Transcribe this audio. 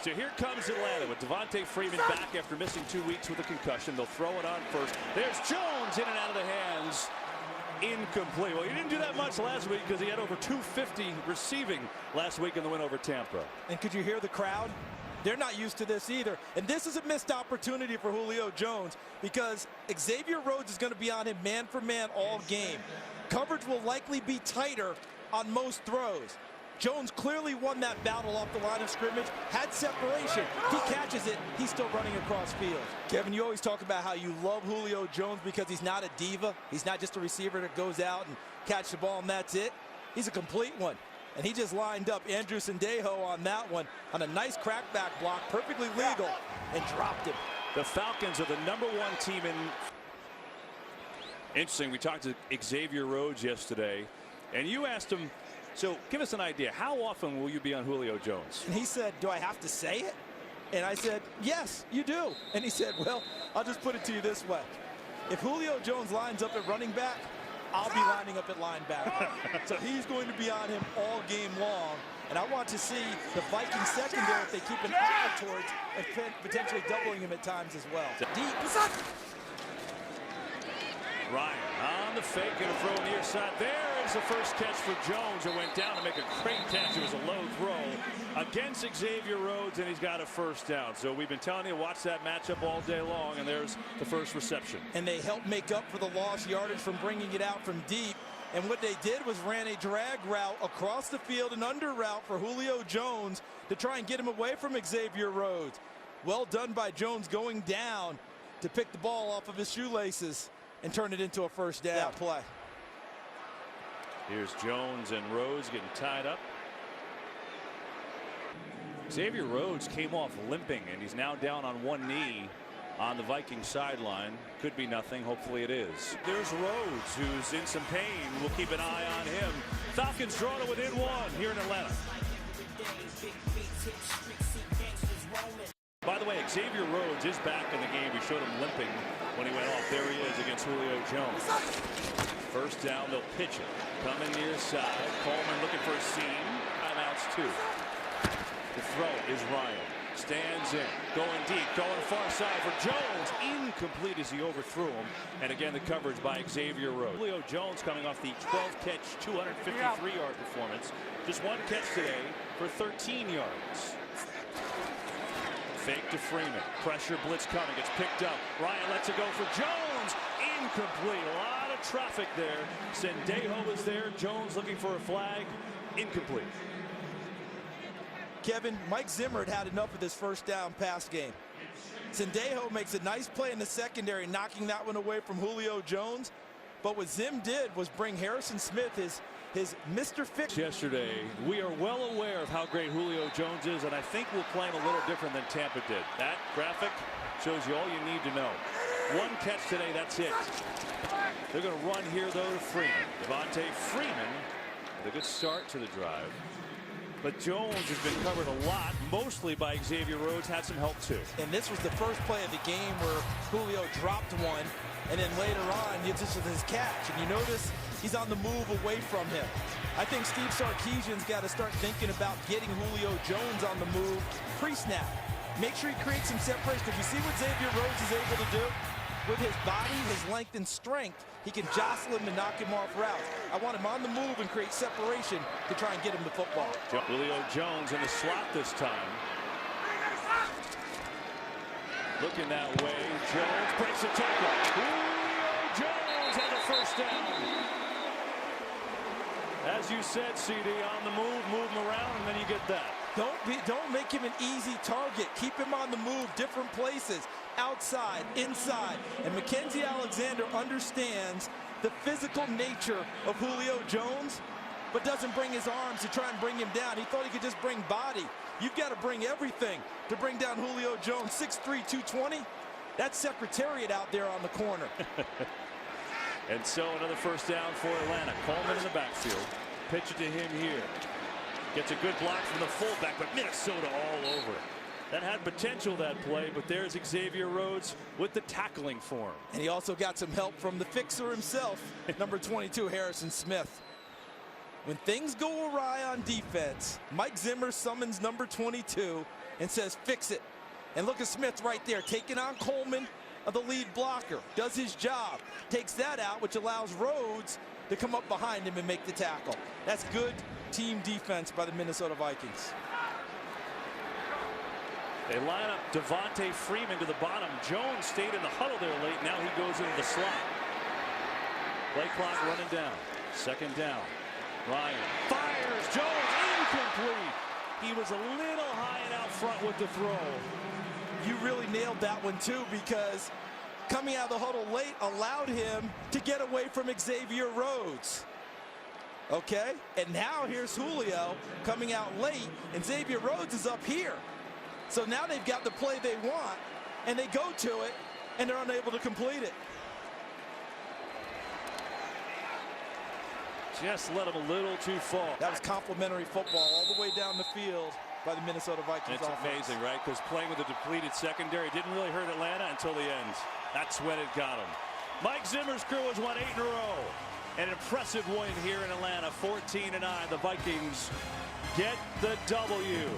So here comes Atlanta with Devontae Freeman back after missing 2 weeks with a concussion. They'll throw it on first. There's Jones in and out of the hands. Incomplete. Well, he didn't do that much last week because he had over 250 receiving last week in the win over Tampa. And could you hear the crowd? They're not used to this either. And this is a missed opportunity for Julio Jones because Xavier Rhodes is going to be on him man for man all game. Coverage will likely be tighter on most throws. Jones clearly won that battle off the line of scrimmage, had separation. He catches it, he's still running across field. Kevin, you always talk about how you love Julio Jones because he's not a diva. He's not just a receiver that goes out and catch the ball and that's it. He's a complete one. And he just lined up Andrew Sendejo on that one on a nice crackback block, perfectly legal, and dropped him. The Falcons are the #1 team in. Interesting, we talked to Xavier Rhodes yesterday, and you asked him, so give us an idea, how often will you be on Julio Jones? And he said, do I have to say it? And I said, yes, you do. And he said, well, I'll just put it to you this way. If Julio Jones lines up at running back, I'll be lining up at linebacker. So he's going to be on him all game long. And I want to see the Vikings secondary, if they keep an eye towards, and potentially doubling him at times as well. Deep. Ryan on the fake and a throw near side. There is the first catch for Jones. It went down to make a great catch. It was a low throw against Xavier Rhodes, and he's got a first down. So we've been telling you, watch that matchup all day long, and there's the first reception. And they helped make up for the lost yardage from bringing it out from deep. And what they did was ran a drag route across the field, an under route for Julio Jones to try and get him away from Xavier Rhodes. Well done by Jones going down to pick the ball off of his shoelaces and turn it into a first down play. Here's Jones and Rhodes getting tied up. Xavier Rhodes came off limping, and he's now down on one knee on the Viking sideline. Could be nothing. Hopefully it is. There's Rhodes, who's in some pain. We'll keep an eye on him. Falcons draw to within one here in Atlanta. By the way, Xavier Rhodes is back in the game. We showed him limping when he went off. There he is against Julio Jones. First down, they'll pitch it. Coming near side. Coleman looking for a seam. Timeouts two. The throw is Ryan. Stands in. Going deep. Going far side for Jones. Incomplete as he overthrew him. And again, the coverage by Xavier Rhodes. Julio Jones coming off the 12-catch, 253-yard performance. Just one catch today for 13 yards. Fake to Freeman. Pressure blitz coming. It's picked up. Ryan lets it go for Jones. Incomplete. A lot of traffic there. Sendejo is there. Jones looking for a flag. Incomplete. Kevin, Mike Zimmer had enough of this first down pass game. Sendejo makes a nice play in the secondary, knocking that one away from Julio Jones. But what Zim did was bring Harrison Smith, his Mr. Fix. Yesterday, we are well aware of how great Julio Jones is, and I think we'll play him a little different than Tampa did. That graphic shows you all you need to know. One catch today, that's it. They're going to run here, though, to Freeman. Devontae Freeman with a good start to the drive. But Jones has been covered a lot, mostly by Xavier Rhodes. Had some help, too. And this was the first play of the game where Julio dropped one, and then later on, this is his catch. And you notice he's on the move away from him. I think Steve Sarkisian's got to start thinking about getting Julio Jones on the move pre-snap. Make sure he creates some separation. Because you see what Xavier Rhodes is able to do? With his body, his length, and strength, he can jostle him and knock him off routes. I want him on the move and create separation to try and get him the football. Julio Jones in the slot this time. Looking that way. Jones breaks the tackle. Julio Jones has a first down. As you said, CD, on the move him around, and then you get that. Don't make him an easy target. Keep him on the move, different places, outside, inside. And Mackenzie Alexander understands the physical nature of Julio Jones, but doesn't bring his arms to try and bring him down. He thought he could just bring body. You've got to bring everything to bring down Julio Jones. 6'3", 220. That's Secretariat out there on the corner. And so another first down for Atlanta. Coleman in the backfield. Pitch it to him here. Gets a good block from the fullback, but Minnesota all over it. That had potential, that play, but there's Xavier Rhodes with the tackling for him. And he also got some help from the fixer himself, number 22, Harrison Smith. When things go awry on defense, Mike Zimmer summons number 22 and says, fix it. And look at Smith right there, taking on Coleman, the lead blocker. Does his job. Takes that out, which allows Rhodes to come up behind him and make the tackle. That's good team defense by the Minnesota Vikings. They line up Devontae Freeman to the bottom. Jones stayed in the huddle there late. Now he goes into the slot. Play clock running down. Second down. Ryan fires. Jones incomplete. He was a little high and out front with the throw. You really nailed that one too, because coming out of the huddle late allowed him to get away from Xavier Rhodes. Okay, and now here's Julio coming out late, and Xavier Rhodes is up here. So now they've got the play they want, and they go to it, and they're unable to complete it. Just let him a little too far. That was complimentary football all the way down the field by the Minnesota Vikings. It's offense. amazing, right? Because playing with a depleted secondary didn't really hurt Atlanta until the end. That's when it got him. Mike Zimmer's crew has won 8 in a row. An impressive win here in Atlanta, 14-9. The Vikings get the W.